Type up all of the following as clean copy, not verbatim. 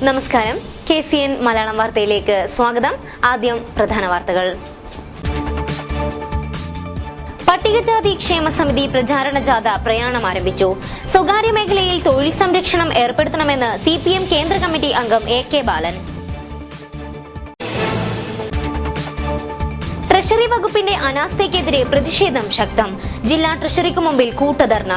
നമസ്കാരം. KCN മലയാളം വാർത്തയിലേക്ക് സ്വാഗതം. ആദ്യം പ്രധാന വാർത്തകൾ. പട്ടികജാതി ക്ഷേമ സമിതി പ്രചാരണ ജാഥ പ്രയാണം ആരംഭിച്ചു. സ്വകാര്യ മേഖലയിൽ തൊഴിൽ സംരക്ഷണം ഏർപ്പെടുത്തണമെന്ന് CPM കേന്ദ്ര കമ്മിറ്റി അംഗം AK ബാലൻ. ട്രഷറി വകുപ്പിന്റെ അനാസ്ഥയ്ക്കെതിരെ പ്രതിഷേധം ശക്തം. ജില്ലാ ട്രഷറിക്ക് മുമ്പിൽ കൂട്ടധർണ.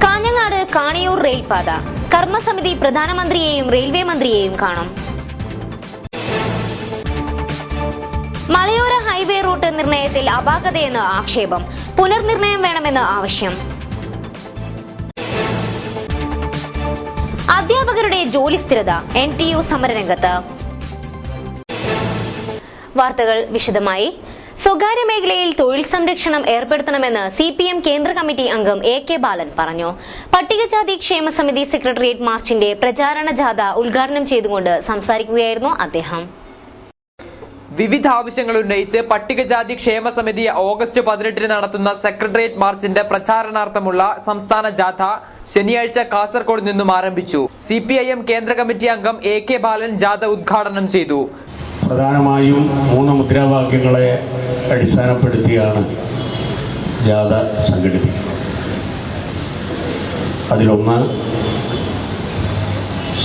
കാഞ്ഞങ്ങാട് കാണിയൂർ റെയിൽപാത കർമ്മസമിതി പ്രധാനമന്ത്രിയെയും റെയിൽവേ മന്ത്രിയെയും കാണും. മലയോര ഹൈവേ റൂട്ട് നിർണയത്തിൽ അപാകതയെന്ന് ആക്ഷേപം. പുനർനിർണയം വേണമെന്ന് ആവശ്യം. അധ്യാപകരുടെ ജോലി സ്ഥിരത. NTU സമരരംഗത്ത്. വാർത്തകൾ വിശദമായി. സ്വകാര്യ മേഖലയിൽ തൊഴിൽ സംരക്ഷണം ഏർപ്പെടുത്തണമെന്ന് CPM കേന്ദ്ര കമ്മിറ്റി അംഗം AK ബാലൻ പറഞ്ഞു. പട്ടികജാതി ക്ഷേമ സമിതി സെക്രട്ടേറിയറ്റ് മാർച്ചിന്റെ പ്രചാരണ ജാഥ ഉദ്ഘാടനം ചെയ്തുകൊണ്ട് സംസാരിക്കുകയായിരുന്നു അദ്ദേഹം. വിവിധ ആവശ്യങ്ങൾ ഉന്നയിച്ച് പട്ടികജാതി ക്ഷേമ സമിതി ഓഗസ്റ്റ് 18 നടത്തുന്ന സെക്രട്ടേറിയറ്റ് മാർച്ചിന്റെ പ്രചാരണാർത്ഥമുള്ള സംസ്ഥാന ജാഥ ശനിയാഴ്ച കാസർഗോഡ് നിന്നും ആരംഭിച്ചു. CPIM കേന്ദ്ര കമ്മിറ്റി അംഗം AK ബാലൻ ജാഥ ഉദ്ഘാടനം ചെയ്തു. പ്രധാനമായും 3 മുദ്രാവാക്യങ്ങളെ അടിസ്ഥാനപ്പെടുത്തിയാണ് ജാഥ സംഘടിപ്പിക്കുന്നത്. അതിലൊന്ന്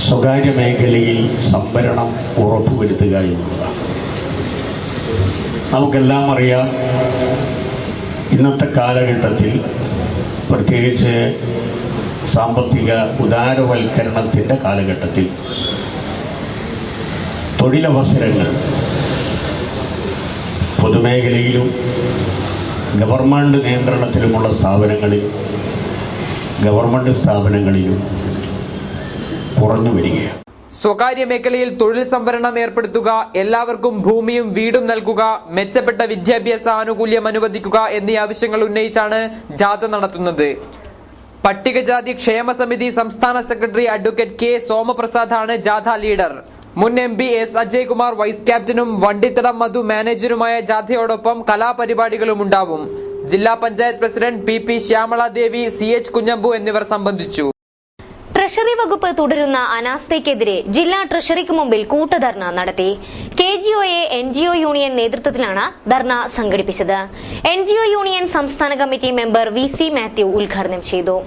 സ്വകാര്യ മേഖലയിൽ സംഭരണം ഉറപ്പുവരുത്തുക എന്നുള്ളതാണ്. നമുക്കെല്ലാം അറിയാം, ഇന്നത്തെ കാലഘട്ടത്തിൽ പ്രത്യേകിച്ച് സാമ്പത്തിക ഉദാരവൽക്കരണത്തിൻ്റെ കാലഘട്ടത്തിൽ തൊഴിലവസരങ്ങൾ പൊതുമേഖലയിലും ഗവൺമെൻറ് നിയന്ത്രണത്തിലുമുള്ള സ്ഥാപനങ്ങളിൽ ഗവൺമെൻറ് സ്ഥാപനങ്ങളിലും കുറഞ്ഞു വരികയാണ്. സ്വകാര്യ മേഖലയിൽ തൊഴിൽ സംവരണം ഏർപ്പെടുത്തുക, എല്ലാവർക്കും ഭൂമിയും വീടും നൽകുക, മെച്ചപ്പെട്ട വിദ്യാഭ്യാസ ആനുകൂല്യം അനുവദിക്കുക എന്നീ ആവശ്യങ്ങൾ ഉന്നയിച്ചാണ് ജാഥ നടത്തുന്നത്. പട്ടികജാതി ക്ഷേമ സമിതി സംസ്ഥാന സെക്രട്ടറി അഡ്വക്കേറ്റ് K സോമപ്രസാദാണ് ജാഥ ലീഡർ. മുൻ MP S അജയ്കുമാർ വൈസ് ക്യാപ്റ്റനും വണ്ടിത്തടം മധു മാനേജറുമായ ജാഥയോടൊപ്പം കലാപരിപാടികളും ഉണ്ടാവും. ജില്ലാ panchayat president PP Shyamala Devi, CH Kunhambu എന്നിവർ സംബന്ധിച്ചു. ട്രഷറി വകുപ്പ് തുടരുന്ന അനാസ്ഥയ്ക്കെതിരെ ജില്ലാ ട്രഷറിക്ക് മുമ്പിൽ കൂട്ടധർണ നടത്തി. KGOA NGO യൂണിയൻ നേതൃത്വത്തിലാണ് ധർണ സംഘടിപ്പിച്ചത്. NGO യൂണിയൻ സംസ്ഥാന കമ്മിറ്റി മെമ്പർ VC മാത്യു ഉദ്ഘാടനം ചെയ്തു.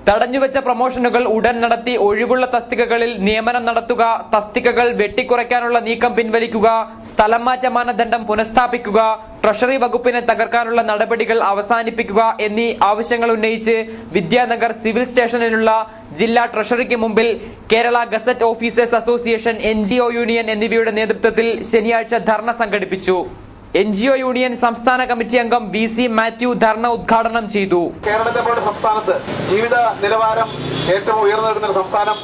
തടഞ്ഞുവെച്ച പ്രമോഷനുകൾ ഉടൻ നടത്തി ഒഴിവുള്ള തസ്തികകളിൽ നിയമനം നടത്തുക, തസ്തികകൾ വെട്ടിക്കുറയ്ക്കാനുള്ള നീക്കം പിൻവലിക്കുക, സ്ഥലം മാറ്റ മാനദണ്ഡം പുനഃസ്ഥാപിക്കുക, ട്രഷറി വകുപ്പിനെ തകർക്കാനുള്ള നടപടികൾ അവസാനിപ്പിക്കുക എന്നീ ആവശ്യങ്ങൾ ഉന്നയിച്ച് വിദ്യാനഗർ സിവിൽ സ്റ്റേഷനിലുള്ള ജില്ലാ ട്രഷറിക്ക് മുമ്പിൽ Kerala gazette officers association, NGO union എന്നിവയുടെ നേതൃത്വത്തിൽ ശനിയാഴ്ച ധർണ സംഘടിപ്പിച്ചു. NGO യൂണിയൻ സംസ്ഥാന കമ്മിറ്റി അംഗം VC മാത്യു ധർണ ഉദ്ഘാടനം ചെയ്തു. കേരളത്തെ പോലെ സംസ്ഥാനത്ത് ജീവിത നിലവാരം ഏറ്റവും ഉയർന്നു നിൽക്കുന്ന ഒരു സംസ്ഥാനം,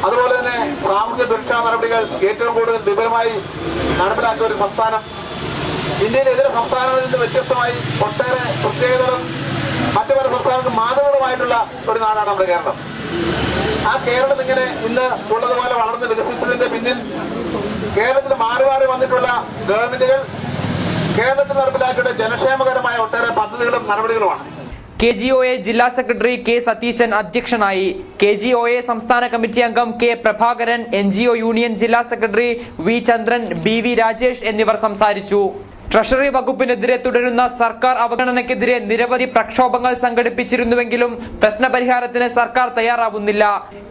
അതുപോലെ തന്നെ സാമൂഹ്യ സുരക്ഷാ നടപടികൾ ഏറ്റവും കൂടുതൽ വിപുലമായി നടപ്പിലാക്കിയ ഒരു സംസ്ഥാനം, ഇന്ത്യയിലെ ഇതര സംസ്ഥാനങ്ങളിൽ നിന്ന് വ്യത്യസ്തമായി ഒട്ടേറെ പ്രത്യേകതകളും മറ്റു പല സംസ്ഥാനങ്ങൾക്ക് മാതൃകകളുമായിട്ടുള്ള ഒരു നാടാണ് നമ്മുടെ കേരളം. ആ കേരളം ഇങ്ങനെ ഇന്ന് ഉള്ളതുപോലെ വളർന്ന് വികസിച്ചതിന്റെ പിന്നിൽ കേരളത്തിൽ മാറി മാറി വന്നിട്ടുള്ള ഗവൺമെന്റുകൾ കേരളത്തിൽ നടപ്പിലാക്കിയ ജനക്ഷേമകരമായ ഒട്ടേറെ പദ്ധതികളും നടപടികളുമാണ്. KGOA ജില്ലാ സെക്രട്ടറി K സതീശൻ അധ്യക്ഷനായി. KGOA സംസ്ഥാന കമ്മിറ്റി അംഗം K പ്രഭാകരൻ, NGO യൂണിയൻ ജില്ലാ സെക്രട്ടറി V ചന്ദ്രൻ, BV രാജേഷ് എന്നിവർ സംസാരിച്ചു. ട്രഷറി വകുപ്പിനെതിരെ തുടരുന്ന സർക്കാർ അവഗണനയ്ക്കെതിരെ നിരവധി പ്രക്ഷോഭങ്ങൾ സംഘടിപ്പിച്ചിരുന്നുവെങ്കിലും പ്രശ്നപരിഹാരത്തിന് സർക്കാർ തയ്യാറാവുന്നില്ല.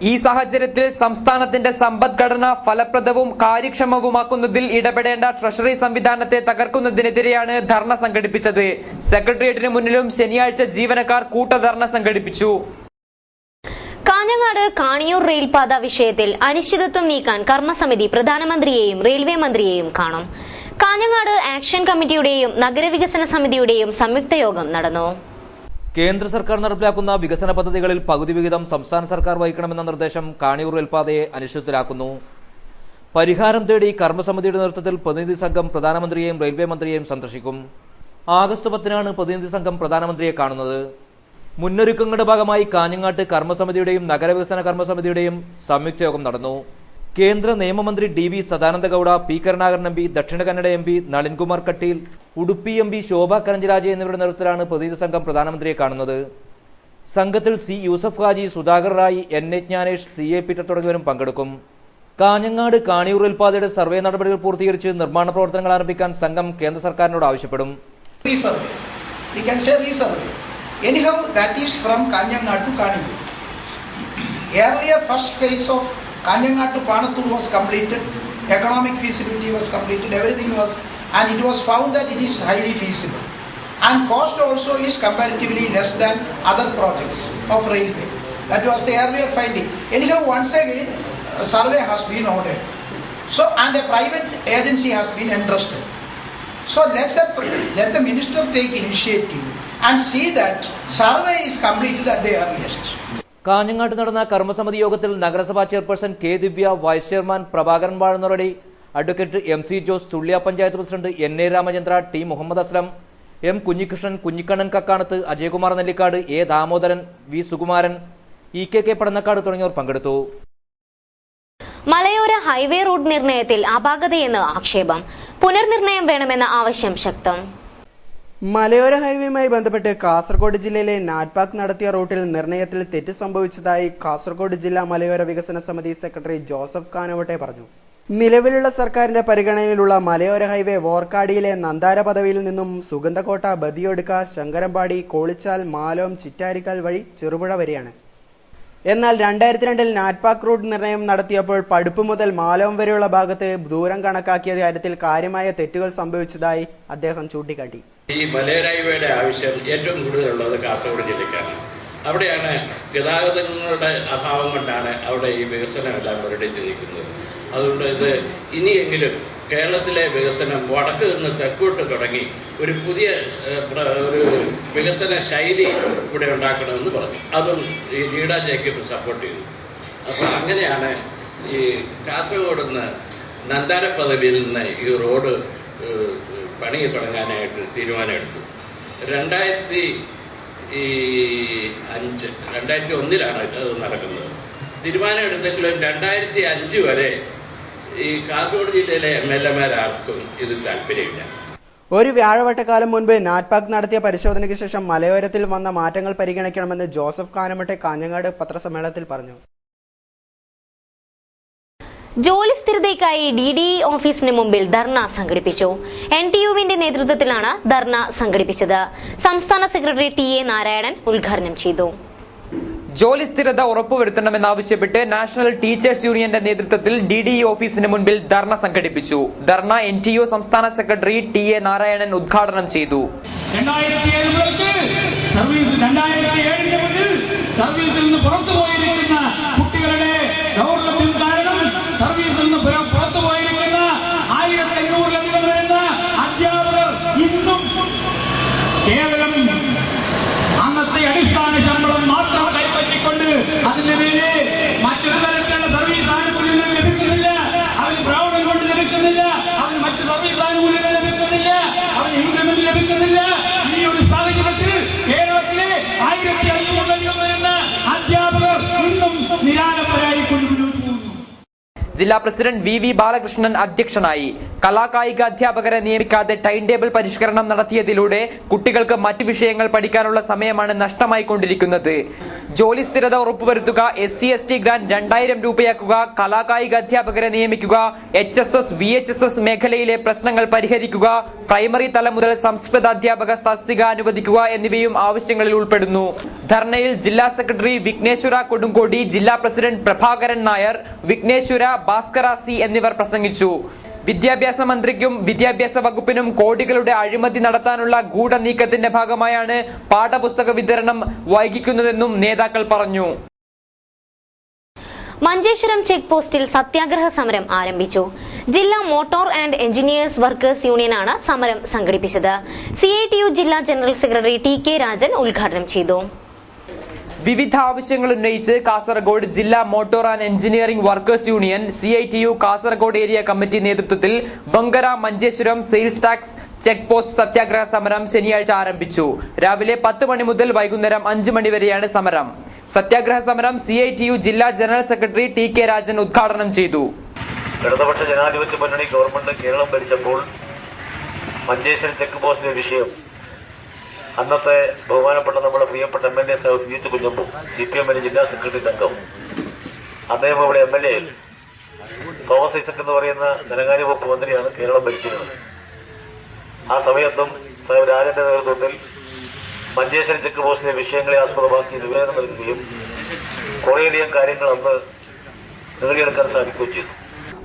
ഈ സാഹചര്യത്തിൽ സംസ്ഥാനത്തിന്റെ സമ്പദ്ഘടന ഫലപ്രദവും കാര്യക്ഷമവുമാക്കുന്നതിൽ ഇടപെടേണ്ട ട്രഷറി സംവിധാനത്തെ തകർക്കുന്നതിനെതിരെയാണ് ധർണ സംഘടിപ്പിച്ചത്. സെക്രട്ടേറിയറ്റിന് മുന്നിലും ശനിയാഴ്ച ജീവനക്കാർ കൂട്ടധർണ സംഘടിപ്പിച്ചു. കാഞ്ഞങ്ങാട് കാണിയൂർ റെയിൽപാത വിഷയത്തിൽ അനിശ്ചിതത്വം നീക്കാൻ കർമ്മസമിതി പ്രധാനമന്ത്രിയെയും റെയിൽവേ മന്ത്രിയെയും കാണും. കാഞ്ഞങ്ങാട് ആക്ഷൻ കമ്മിറ്റിയുടെയും നഗരവികസന സമിതിയുടെയും സംയുക്ത യോഗം നടന്നു. കേന്ദ്ര സർക്കാർ നടപ്പിലാക്കുന്ന വികസന പദ്ധതികളിൽ പകുതി വിഹിതം സംസ്ഥാന സർക്കാർ വഹിക്കണമെന്ന നിർദ്ദേശം കാണിയൂർ റെയിൽപാതയെ അനിശ്ചിതത്തിലാക്കുന്നു. പരിഹാരം തേടി കർമ്മസമിതിയുടെ നേതൃത്വത്തിൽ പ്രതിനിധി സംഘം പ്രധാനമന്ത്രിയെയും റെയിൽവേ മന്ത്രിയെയും സന്ദർശിക്കും. ആഗസ്റ്റ് 10-നാണ് പ്രതിനിധി സംഘം പ്രധാനമന്ത്രിയെ കാണുന്നത്. മുന്നൊരുക്കങ്ങളുടെ ഭാഗമായി കാഞ്ഞങ്ങാട്ട് കർമ്മസമിതിയുടെയും നഗരവികസന കർമ്മസമിതിയുടെയും സംയുക്ത യോഗം നടന്നു. കേന്ദ്ര നിയമമന്ത്രി DV Sadananda Gowda, P Karunakaran MP, Dakshina Kannada MP Nalinkumar Kateel, Udupi MP ശോഭ കരഞ്ചരാജെ എന്നിവരുടെ നേതൃത്വത്തിലാണ് പ്രതിനിധി സംഘം പ്രധാനമന്ത്രിയെ കാണുന്നത്. സംഘത്തിൽ C Yusuf Haji, Sudhakar Rai, N A Gnanesh, C A Peter തുടങ്ങിയവരും പങ്കെടുക്കും. കാഞ്ഞങ്ങാട് കാണിയൂർ റെയിൽപാതയുടെ സർവേ നടപടികൾ പൂർത്തീകരിച്ച് നിർമ്മാണ പ്രവർത്തനങ്ങൾ ആരംഭിക്കാൻ സംഘം കേന്ദ്ര സർക്കാരിനോട് ആവശ്യപ്പെടും. We can say resurvey. Anyhow, that is from Kanyangad to Kaniyur. Earlier, first phase of Kanyangad to Panathur was completed. Economic feasibility was completed. Everything was, and it was found that it is highly feasible. And cost also is comparatively less than other projects of railway. That was the earlier finding. Anyhow, once again, a survey has been ordered. So, and a private agency has been entrusted. So let the minister take initiative and see that survey is completed at the earliest. കാഞ്ഞങ്ങാട്ട് നടന്ന കർമ്മസമിതി യോഗത്തിൽ നഗരസഭാ chairperson K Divya, vice chairman Prabhakaran Vazhanoradi, advocate M C Jose, Chulliya panchayat president N A Ramachandra, T Muhammad Aslam, M Kunhikrishnan, Kunhikannan Kakkanath, Ajayakumar Nellikkad, A Damodaran, V Sukumaran, E K Padannakkad തുടങ്ങിയവർ പങ്കെടുത്തു. മലയോര highway road നിർണയത്തിൽ അപാകതയെന്ന് ആക്ഷേപം. പുനർനിർണയം വേണമെന്ന ആവശ്യം ശക്തം. മലയോര ഹൈവേയുമായി ബന്ധപ്പെട്ട് കാസർഗോഡ് ജില്ലയിലെ നാറ്റ്പാക്ക് നടത്തിയ റൂട്ടിൽ നിർണയത്തിൽ തെറ്റ് സംഭവിച്ചതായി കാസർഗോഡ് ജില്ലാ മലയോര വികസന സമിതി സെക്രട്ടറി ജോസഫ് കാനവട്ടെ പറഞ്ഞു. നിലവിലുള്ള സർക്കാരിന്റെ പരിഗണനയിലുള്ള മലയോര ഹൈവേ വോർക്കാടിയിലെ നന്ദാര പദവിയിൽ നിന്നും സുഗന്ധകോട്ട, ബദിയൊടുക്ക, ശങ്കരമ്പാടി, കോളിച്ചാൽ, മാലോം, ചിറ്റാരിക്കാൽ വഴി ചെറുപുഴ വരെയാണ്. എന്നാൽ 2002 നാറ്റ്പാക്ക് റൂട്ട് നിർണയം നടത്തിയപ്പോൾ പടുപ്പ് മുതൽ മാലോം വരെയുള്ള ഭാഗത്ത് ദൂരം കണക്കാക്കിയ കാര്യത്തിൽ കാര്യമായ തെറ്റുകൾ സംഭവിച്ചതായി അദ്ദേഹം ചൂണ്ടിക്കാട്ടി. ഈ മലയോര ഹൈവേയുടെ ആവശ്യം ഏറ്റവും കൂടുതലുള്ളത് കാസർഗോഡ് ജില്ലയ്ക്കാണ്. അവിടെയാണ് ഗതാഗതങ്ങളുടെ അഭാവം കൊണ്ടാണ് അവിടെ ഈ വികസനമെല്ലാം മുരടിച്ച് നിൽക്കുന്നത്. അതുകൊണ്ട് ഇത് ഇനിയെങ്കിലും കേരളത്തിലെ വികസനം വടക്ക് നിന്ന് തെക്കോട്ട് തുടങ്ങി ഒരു പുതിയ ഒരു വികസന ശൈലി ഇവിടെ ഉണ്ടാക്കണമെന്ന് പറഞ്ഞു. അതും ഈ ലീഡ ജേക്കബ് സപ്പോർട്ട് ചെയ്തു. അപ്പോൾ അങ്ങനെയാണ് ഈ കാസർഗോഡ് നിന്ന് നന്ദാര പദവിയിൽ നിന്ന് ഈ റോഡ് പണി തുടങ്ങാനായിട്ട് തീരുമാനമെടുത്തു. 2001 അത് നടക്കുന്നത്. തീരുമാനം എടുത്തെങ്കിലും 2005 വരെ ഈ കാസർഗോഡ് ജില്ലയിലെ MLA-മാർക്കും ഇത് താല്പര്യമില്ല. ഒരു വ്യാഴവട്ടക്കാലം മുൻപ് നാറ്റ്പാക്ക് നടത്തിയ പരിശോധനയ്ക്ക് ശേഷം മലയോരത്തിൽ വന്ന മാറ്റങ്ങൾ പരിഗണിക്കണമെന്ന് ജോസഫ് കാനമട്ടെ കാഞ്ഞങ്ങാട് പത്രസമ്മേളനത്തിൽ പറഞ്ഞു. ജോലി സ്ഥിരതയ്ക്കായി DDE ഓഫീസിന് മുമ്പിൽ ധർണ സംഘടിപ്പിച്ചു. NTUവിന്റെ നേതൃത്വത്തിലാണ് ധർണ സംഘടിപ്പിച്ചത്. സംസ്ഥാന സെക്രട്ടറി TA നാരായണൻ ഉദ്ഘാടനം ചെയ്തു. ജോലി സ്ഥിരത ഉറപ്പുവരുത്തണമെന്നാവശ്യപ്പെട്ട് നാഷണൽ ടീച്ചേഴ്സ് യൂണിയന്റെ നേതൃത്വത്തിൽ DDE ഓഫീസിന് മുൻപിൽ ധർണ സംഘടിപ്പിച്ചു. ധർണ NTU സംസ്ഥാന സെക്രട്ടറി TA നാരായണൻ ഉദ്ഘാടനം ചെയ്തു. 2007 മുതൽക്ക് 2007 മുതൽ സർവീസിൽ നിന്ന് പുറത്തുപോയിരിക്കുന്ന കുട്ടികളുടെ ദൗർലഭ്യം കാരണം സർവീസിൽ നിന്ന് പുറത്തുപോയിരിക്കുന്ന 1500-ലധികം വരുന്ന അധ്യാപകർ ഇന്നും കേവലം അന്നത്തെ അടിസ്ഥാന ശമ്പളം മാത്രം കൈപ്പറ്റിക്കൊണ്ട് അതിന്റെ മേലെ മറ്റൊരു തരത്തിലുള്ള സർവീസ് ആനുകൂല്യങ്ങൾ ലഭിക്കുന്നില്ല. അവന് പ്രൗഢം കൊണ്ട് ലഭിക്കുന്നില്ല, അവന് മറ്റ് സർവീസ് ആനുകൂല്യങ്ങൾ ലഭിക്കുന്നില്ല, അവന് ഇൻക്രിമെന്റ് ലഭിക്കുന്നില്ല. ഈ ഒരു സാഹചര്യത്തിൽ കേരളത്തിലെ 1500-ലധികം വരുന്ന അധ്യാപകർ ഇന്നും നിരാലംബരായി കൊണ്ട് മുന്നോട്ട് പോകുന്നു. ജില്ലാ പ്രസിഡന്റ് VV ബാലകൃഷ്ണൻ അധ്യക്ഷനായി. കലാകായിക അധ്യാപകരെ നിയമിക്കാതെ ടൈം ടേബിൾ പരിഷ്കരണം നടത്തിയതിലൂടെ കുട്ടികൾക്ക് മറ്റ് വിഷയങ്ങൾ പഠിക്കാനുള്ള സമയമാണ് നഷ്ടമായിക്കൊണ്ടിരിക്കുന്നത്. ജോലി സ്ഥിരത ഉറപ്പുവരുത്തുക, SC/ST ഗ്രാന്റ് 2000 രൂപയാക്കുക, കലാകായിക അധ്യാപകരെ നിയമിക്കുക, HSS, VHSS മേഖലയിലെ പ്രശ്നങ്ങൾ പരിഹരിക്കുക, പ്രൈമറി തലം മുതൽ സംസ്കൃത അധ്യാപക തസ്തിക അനുവദിക്കുക എന്നിവയും ആവശ്യങ്ങളിൽ ഉൾപ്പെടുന്നു. ധർണയിൽ ജില്ലാ സെക്രട്ടറി വിഘ്നേശ്വര കൊടുങ്കോടി, ജില്ലാ പ്രസിഡന്റ് പ്രഭാകരൻ നായർ, വിഘ്നേശ്വര, ഭാസ്കര C എന്നിവർ പ്രസംഗിച്ചു. വിദ്യാഭ്യാസ മന്ത്രിക്കും വിദ്യാഭ്യാസ വകുപ്പിനും കോടികളുടെ അഴിമതി നടത്താനുള്ള ഗൂഢനീക്കത്തിന്റെ ഭാഗമായാണ് പാഠപുസ്തക വിതരണം വൈകിക്കുന്നതെന്നും നേതാക്കൾ പറഞ്ഞു. മഞ്ചേശ്വരം ചെക്ക് പോസ്റ്റിൽ സത്യാഗ്രഹ സമരം ആരംഭിച്ചു. ജില്ലാ മോട്ടോർ ആൻഡ് എഞ്ചിനീയേഴ്സ് വർക്കേഴ്സ് യൂണിയനാണ് സമരം സംഘടിപ്പിച്ചത്. CITU ജില്ലാ ജനറൽ സെക്രട്ടറി TK രാജൻ ഉദ്ഘാടനം ചെയ്തു. വിവിധ ആവശ്യങ്ങൾ ഉന്നയിച്ച് കാസർഗോഡ് ജില്ലാ motor and engineering workers union CITU Kasaragod area committee നേതൃത്വത്തിൽ Bankara Manjeshwaram sales tax check post സത്യാഗ്രഹ സമരം ശനിയാഴ്ച ആരംഭിച്ചു. രാവിലെ 10 മണി മുതൽ വൈകുന്നേരം 5 മണി വരെയാണ് സമരം. സത്യാഗ്രഹ സമരം CITU ജില്ലാ ജനറൽ സെക്രട്ടറി TK രാജൻ ഉദ്ഘാടനം ചെയ്തു. ഇടതുപക്ഷ ജനാധിപത്യ മുന്നണി ഗവൺമെന്റ് കേരളം ഭരിച്ചപ്പോൾ മഞ്ചേശ്വരം ചെക്ക് പോസ്റ്റിലെ വിഷയം അന്നത്തെ ബഹുമാനപ്പെട്ട നമ്മുടെ പ്രിയപ്പെട്ട MLA സി കുഞ്ഞമ്പു CPM ജില്ലാ സെക്രട്ടറി അംഗം, അദ്ദേഹം ഇവിടെ MLA തോമസ് ഐസക് എന്ന് പറയുന്ന ധനകാര്യ വകുപ്പ് മന്ത്രിയാണ് കേരളം ഭരിച്ചിരുന്നത്. ആ സമയത്തും സാഹിബ് രാജന്റെ നേതൃത്വത്തിൽ മഞ്ചേശ്വരം ചെക്ക് പോസ്റ്റിലെ വിഷയങ്ങളെ ആസ്പദമാക്കി നിവേദനം നൽകുകയും കുറേയധികം കാര്യങ്ങൾ അന്ന് നേടിയെടുക്കാൻ സാധിക്കുകയും ചെയ്തു.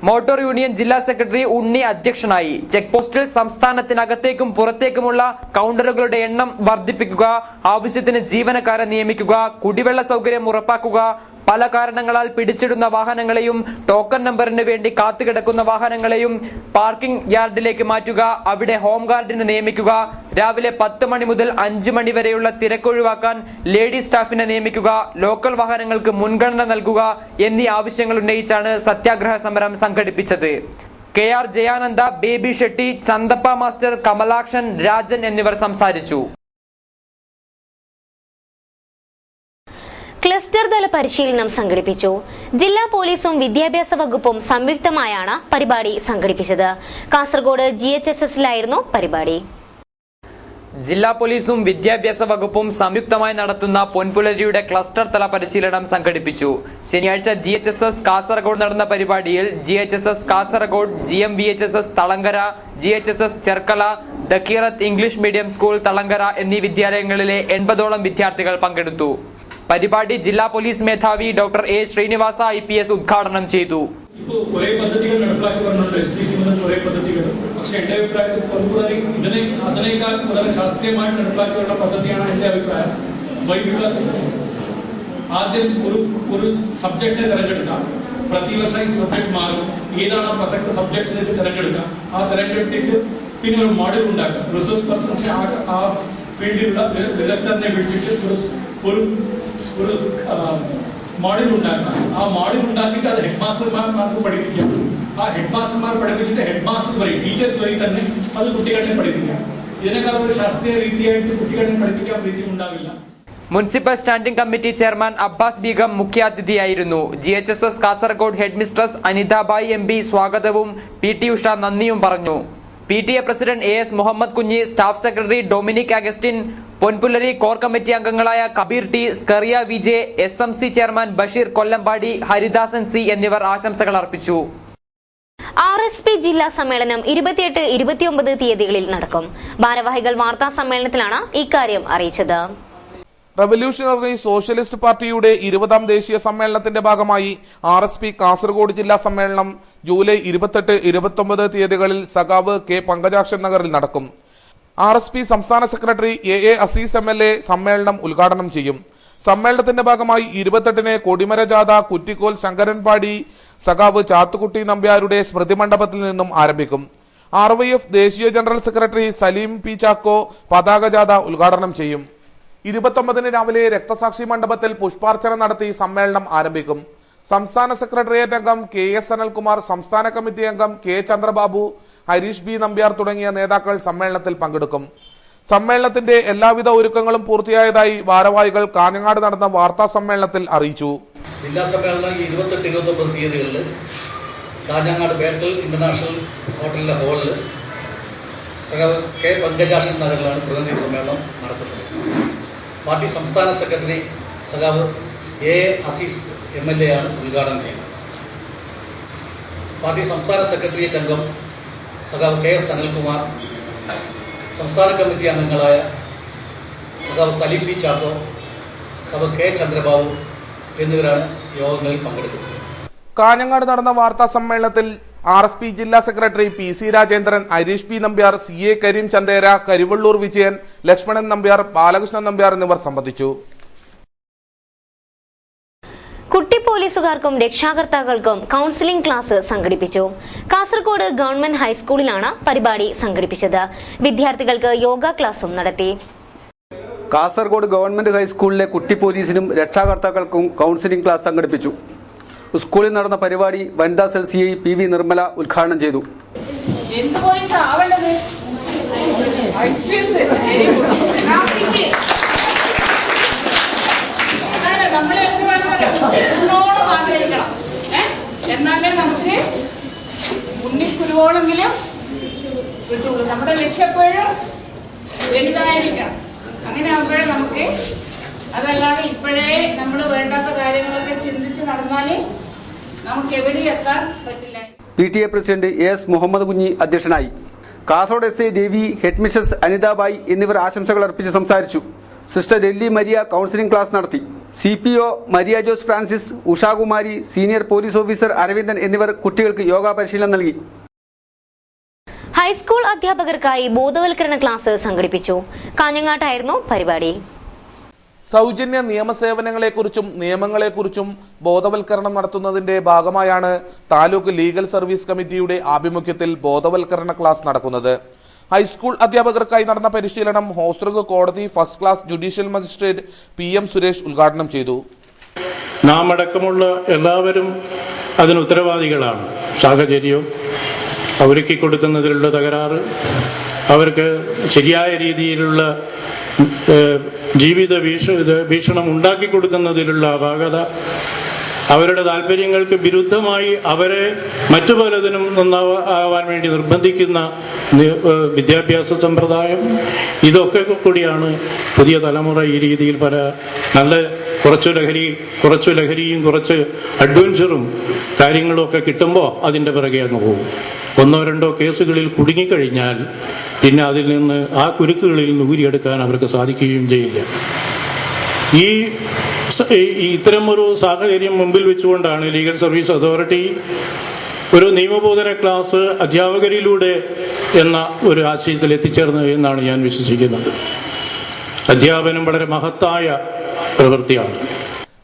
മോട്ടോർ യൂണിയൻ ജില്ലാ സെക്രട്ടറി ഉണ്ണി അധ്യക്ഷനായി. ചെക്ക് പോസ്റ്റിൽ സംസ്ഥാനത്തിനകത്തേക്കും പുറത്തേക്കുമുള്ള കൗണ്ടറുകളുടെ എണ്ണം വർദ്ധിപ്പിക്കുക, ആവശ്യത്തിന് ജീവനക്കാരെ നിയമിക്കുക, കുടിവെള്ള സൗകര്യം ഉറപ്പാക്കുക, പല കാരണങ്ങളാൽ പിടിച്ചിടുന്ന വാഹനങ്ങളെയും ടോക്കൺ നമ്പറിന് വേണ്ടി കാത്തുകിടക്കുന്ന വാഹനങ്ങളെയും പാർക്കിംഗ് യാർഡിലേക്ക് മാറ്റുക, അവിടെ ഹോം ഗാർഡിനെ നിയമിക്കുക, രാവിലെ 10 മണി മുതൽ 5 മണി വരെയുള്ള തിരക്കൊഴിവാക്കാൻ ലേഡി സ്റ്റാഫിനെ നിയമിക്കുക, ലോക്കൽ വാഹനങ്ങൾക്ക് മുൻഗണന നൽകുക എന്നീ ആവശ്യങ്ങൾ ഉന്നയിച്ചാണ് സത്യാഗ്രഹ സമരം സംഘടിപ്പിച്ചത്. KR ജയാനന്ദ, ബേബി ഷെട്ടി, ചന്തപ്പ മാസ്റ്റർ, കമലാക്ഷൻ, രാജൻ എന്നിവർ സംസാരിച്ചു. ക്ലസ്റ്റർ തല പരിശീലനം സംഘടിപ്പിച്ചു. ജില്ലാ പോലീസും വിദ്യാഭ്യാസ വകുപ്പും സംയുക്തമായാണ് പരിപാടി സംഘടിപ്പിച്ചത്. കാസർഗോഡ് GHSSലായിരുന്നു പരിപാടി. ജില്ലാ പോലീസും വിദ്യാഭ്യാസ വകുപ്പും സംയുക്തമായി നടത്തുന്ന പൊൻപുലരിയുടെ ക്ലസ്റ്റർ തല പരിശീലനം സംഘടിപ്പിച്ചു. ശനിയാഴ്ച GHSS കാസർഗോഡ് നടന്ന പരിപാടിയിൽ GHSS Kasaragod, GMVHSS Thalangara, GHSS Cherkala, Dakheerath English medium school Thalangara എന്നീ വിദ്യാലയങ്ങളിലെ 80ഓളം വിദ്യാർത്ഥികൾ പങ്കെടുത്തു. പരിപാടി ജില്ലാ പോലീസ് മേധാവി ഡോക്ടർ A. ശ്രീനിവാസ IPS ഉദ്ഘാടനം ചെയ്തു. പക്ഷേ എന്റെ അഭിപ്രായത്തിൽ പൊൻപുലരി അതിനേക്കാൾ വളരെ ശാസ്ത്രീയമായിട്ട് നടപ്പിലാക്കിയുള്ള പദ്ധതിയാണ് എന്റെ അഭിപ്രായം. ആദ്യം ഒരു സബ്ജക്റ്റിനെ തിരഞ്ഞെടുക്കാം. പ്രതിവർഷം ഈ സബ്ജക്ട് മാറും. ഏതാണ് ആ പ്രസക്ത സബ്ജക്റ്റിനെ തിരഞ്ഞെടുക്കാം. ആ തിരഞ്ഞെടുത്തിട്ട് പിന്നെ ഒരു മോഡൽ ഉണ്ടാക്കാം. റിസോഴ്സ് പേഴ്സൺസിനെ ആ ഫീൽഡിലുള്ള വിദഗ്ധനെ വിളിച്ചിട്ട് ഒരു മോഡൽ ഉണ്ടാക്കാം. ആ മോഡൽ ഉണ്ടാക്കിയിട്ട് അത് ഹെഡ് മാസ്റ്റർമാർക്ക് പഠിപ്പിക്കാം. ആ ഹെഡ് മാസ്റ്റർമാർ പഠിപ്പിച്ചിട്ട് ഹെഡ് മാസ്റ്റർ വഴി ടീച്ചേഴ്സ് വഴി തന്നെ അത് കുട്ടികളെ പഠിപ്പിക്കാം. ഇതിനേക്കാൾ ഒരു ശാസ്ത്രീയ രീതിയായിട്ട് കുട്ടികളെ പഠിപ്പിക്കാൻ രീതി ഉണ്ടാവില്ല. Municipal standing committee chairman Abbas Beegum മുഖ്യാതിഥിയായിരുന്നു. GHSS Kasaragod head mistress Anithabai MP സ്വാഗതവും PT ഉഷ നന്ദിയും പറഞ്ഞു. PTA president AS Muhammad Kunhi, staff secretary Dominic Augustine, Ponpulari core committee അംഗങ്ങളായ Kabeer T, Skaria VJ, SMC chairman Basheer Kollampady, Haridasan C എന്നിവർ ആശംസകൾ അർപ്പിച്ചു. RSP ജില്ലാ സമ്മേളനം 28, 29 തീയതികളിൽ നടക്കും. ഭാരവാഹികൾ വാർത്താ സമ്മേളനത്തിലാണ് ഇക്കാര്യം അറിയിച്ചത്. റവല്യൂഷണറി സോഷ്യലിസ്റ്റ് പാർട്ടിയുടെ 20ാം ദേശീയ സമ്മേളനത്തിന്റെ ഭാഗമായി RSP കാസർഗോഡ് ജില്ലാ സമ്മേളനം ജൂലൈ 28, 29 തീയതികളിൽ സഖാവ് K. പങ്കജാക്ഷൻ നഗറിൽ നടക്കും. RSP സംസ്ഥാന സെക്രട്ടറി AA അസീസ് MLA സമ്മേളനം ഉദ്ഘാടനം ചെയ്യും. സമ്മേളനത്തിന്റെ ഭാഗമായി 28-ന് കൊടിമര ജാഥ കുറ്റിക്കോൽ ശങ്കരൻപാടി സഖാവ് ചാത്തുകുട്ടി നമ്പ്യാരുടെ സ്മൃതി മണ്ഡപത്തിൽ നിന്നും ആരംഭിക്കും. RYF ദേശീയ general secretary Saleem P. Chacko പതാക ജാഥ ഉദ്ഘാടനം ചെയ്യും. 29-ന് രാവിലെ രക്തസാക്ഷി മണ്ഡപത്തിൽ പുഷ്പാർച്ചന നടത്തി സമ്മേളനം ആരംഭിക്കും. സംസ്ഥാന സെക്രട്ടേറിയറ്റ് അംഗം KS അനിൽകുമാർ, സംസ്ഥാന കമ്മിറ്റി അംഗം K. ചന്ദ്രബാബു, ഹരീഷ് B. നമ്പ്യാർ തുടങ്ങിയ നേതാക്കൾ സമ്മേളനത്തിൽ പങ്കെടുക്കും. സമ്മേളനത്തിന്റെ എല്ലാവിധ ഒരുക്കങ്ങളും പൂർത്തിയായതായി ഭാരവാഹികൾ കാഞ്ഞങ്ങാട് നടന്ന വാർത്താ സമ്മേളനത്തിൽ അറിയിച്ചു. ജില്ലാ സമ്മേളനം 28, 29 തീയതികളിൽ കാഞ്ഞങ്ങാട് ബേക്കൽ ഇന്റർനാഷണൽ ഹോട്ടലിലെ ഹാളിൽ സഖാവ് K. പങ്കജാക്ഷൻ നഗറിലാണ് പ്രതിനിധി സമ്മേളനം നടത്തുന്നത്. പാർട്ടി സംസ്ഥാന സെക്രട്ടറി സഖാവ് AA അസീസ് MLA ആണ് ഉദ്ഘാടനം ചെയ്യുന്നത്. പാർട്ടി സംസ്ഥാന സെക്രട്ടേറിയറ്റ് അംഗം സഖാവ് KS അനിൽകുമാർ, സംസ്ഥാന കമ്മിറ്റി അംഗങ്ങളായ സഖാവ് സലീം P. ചാക്കോ, സഖാവ് K. ചന്ദ്രബാബു എന്നിവരാണ് യോഗങ്ങളിൽ പങ്കെടുക്കുന്നത്. കാഞ്ഞങ്ങാട് നടന്ന വാർത്താ സമ്മേളനത്തിൽ RSP ജില്ലാ secretary PC Rajendran, Harish P. Nambiar, CA Kareem Chandera, Karivellur Vijayan, Lakshmanan Nambiar, Balakrishnan Nambiar എന്നിവർ സംബന്ധിച്ചു. കുട്ടി പോലീസുകാർക്കും രക്ഷാകർത്താക്കൾക്കും കൗൺസിലിംഗ് ക്ലാസ് സംഘടിപ്പിച്ചു. കാസർഗോഡ് ഗവൺമെന്റ് ഹൈസ്കൂളിലാണ് പരിപാടി സംഘടിപ്പിച്ചത്. വിദ്യാർത്ഥികൾക്ക് യോഗ ക്ലാസും നടത്തി. കാസർഗോഡ് ഗവൺമെന്റ് ഹൈസ്കൂളിലെ കുട്ടി പോലീസിനും രക്ഷാകർത്താക്കൾക്കും കൗൺസിലിംഗ് ക്ലാസ് സംഘടിപ്പിച്ചു. സ്കൂളിൽ നടന്ന പരിപാടി വനിതാ സെൽ CI PV നിർമ്മല ഉദ്ഘാടനം ചെയ്തു. എന്നാലേ നമുക്ക് ഉണ്ണിക്കുരുവോളെങ്കിലും കിട്ടുള്ളൂ. നമ്മുടെ ലക്ഷ്യം എപ്പോഴും വലുതായിരിക്കണം. അങ്ങനെ ആകുമ്പോഴേ നമുക്ക്, അതല്ലാതെ ഇപ്പോഴേ നമ്മൾ വേണ്ടാത്ത കാര്യങ്ങളൊക്കെ ചിന്തിച്ച് നടന്നാലേ നമുക്ക് എവിടെ എത്താൻ പറ്റില്ല. PTA president AS Muhammad Kunhi അധ്യക്ഷനായി. Kasaragod SI Ravi, head missus Anithabai എന്നിവർ ആശംസകൾ അർപ്പിച്ച് സംസാരിച്ചു. Sister Delly Maria counselling class നടത്തി. CPO Maria Jose Francis, Ushakumari, senior police officer Aravindan എന്നിവർ കുട്ടികൾക്ക് യോഗ പരിശീലനം നൽകി. ഹൈസ്കൂൾ അധ്യാപകർക്കായി ബോധവൽക്കരണ ക്ലാസ് സംഘടിപ്പിച്ചു. കാഞ്ഞങ്ങാട്ടായിരുന്നു പരിപാടി. സൗജന്യ നിയമസേവനങ്ങളെക്കുറിച്ചും നിയമങ്ങളെക്കുറിച്ചും ബോധവൽക്കരണം നടത്തുന്നതിന്റെ ഭാഗമായാണ് താലൂക്ക് ലീഗൽ സർവീസ് കമ്മിറ്റിയുടെ ആഭിമുഖ്യത്തിൽ ബോധവൽക്കരണ ക്ലാസ് നടക്കുന്നത്. ഹൈസ്കൂൾ അധ്യാപകർക്കായി നടന്ന പരിശീലനം ഹോസ്ദുർഗ് കോടതി first class judicial magistrate PM Suresh ഉദ്ഘാടനം ചെയ്തു. നാം അടക്കമുള്ള എല്ലാവരും അതിന് ഉത്തരവാദികളാണ്. സാഹചര്യവും ഒരുക്കി കൊടുക്കുന്നതിലുള്ള തകരാറ്, അവർക്ക് ശരിയായ രീതിയിലുള്ള ജീവിത വീക്ഷണം ഉണ്ടാക്കി കൊടുക്കുന്നതിലുള്ള അപാകത, അവരുടെ താല്പര്യങ്ങൾക്ക് വിരുദ്ധമായി അവരെ മറ്റു പലതിനും നന്നാവാൻ വേണ്ടി നിർബന്ധിക്കുന്ന വിദ്യാഭ്യാസ സമ്പ്രദായം, ഇതൊക്കെ കൂടിയാണ് പുതിയ തലമുറ ഈ രീതിയിൽ പല നല്ല കുറച്ചു ലഹരിയും കുറച്ച് അഡ്വഞ്ചറും കാര്യങ്ങളും ഒക്കെ കിട്ടുമ്പോൾ അതിൻ്റെ പിറകെ അങ്ങ് പോകും. 1-2 കേസുകളിൽ കുടുങ്ങിക്കഴിഞ്ഞാൽ പിന്നെ അതിൽ നിന്ന് ആ കുരുക്കുകളിൽ നിന്ന് ഊരിയെടുക്കാൻ അവർക്ക് സാധിക്കുകയും ചെയ്യില്ല. ഇത്തരമൊരു സാഹചര്യം മുമ്പിൽ വെച്ചുകൊണ്ടാണ് ലീഗൽ സർവീസ് അതോറിറ്റി ഒരു നിയമബോധന ക്ലാസ് അധ്യാപകരിലൂടെ എന്ന ഒരു ആശയത്തിൽ എത്തിച്ചേർന്നത് എന്നാണ് ഞാൻ വിശ്വസിക്കുന്നത്. അധ്യാപനം വളരെ മഹത്തായ പ്രവൃത്തിയാണ്.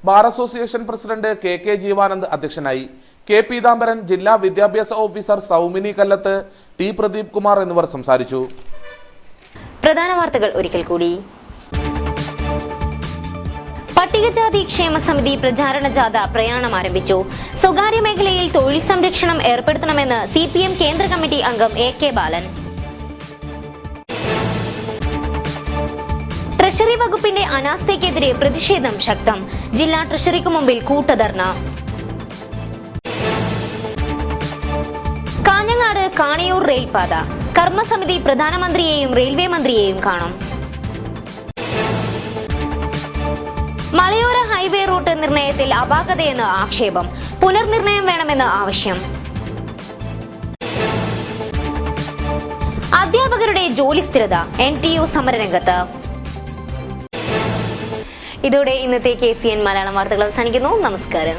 Bar association president KK Jeevanand അധ്യക്ഷനായി. K പീതാംബരൻ, ജില്ലാ വിദ്യാഭ്യാസ ഓഫീസർ സൗമിനി കല്ലത്ത്, T പ്രദീപ് കുമാർ എന്നിവർ സംസാരിച്ചു. പ്രധാന വാർത്തകൾ ഒരിക്കൽ കൂടി. പട്ടികജാതി ക്ഷേമ സമിതി പ്രചാരണ ജാഥ പ്രയാണം ആരംഭിച്ചു. സ്വകാര്യ മേഖലയിൽ തൊഴിൽ സംരക്ഷണം ഏർപ്പെടുത്തണമെന്ന് CPM കേന്ദ്ര കമ്മിറ്റി അംഗം AK ബാലൻ. ട്രഷറി വകുപ്പിന്റെ അനാസ്ഥയ്ക്കെതിരെ പ്രതിഷേധം ശക്തം. ജില്ലാ ട്രഷറിക്ക് മുമ്പിൽ കൂട്ടധർണ. കാഞ്ഞങ്ങാട് കാണിയൂർ റെയിൽപാത കർമ്മസമിതി പ്രധാനമന്ത്രിയെയും റെയിൽവേ മന്ത്രിയെയും കാണും. മലയോര ഹൈവേ റൂട്ട് നിർണയത്തിൽ അപാകതയെന്ന് ആക്ഷേപം. പുനർനിർണയം വേണമെന്ന് ആവശ്യം. അധ്യാപകരുടെ ജോലി സ്ഥിരത, NTU സമരരംഗത്ത്. ഇതോടെ ഇന്നത്തെ KCN മലയാളം വാർത്തകൾ അവസാനിക്കുന്നു. നമസ്കാരം.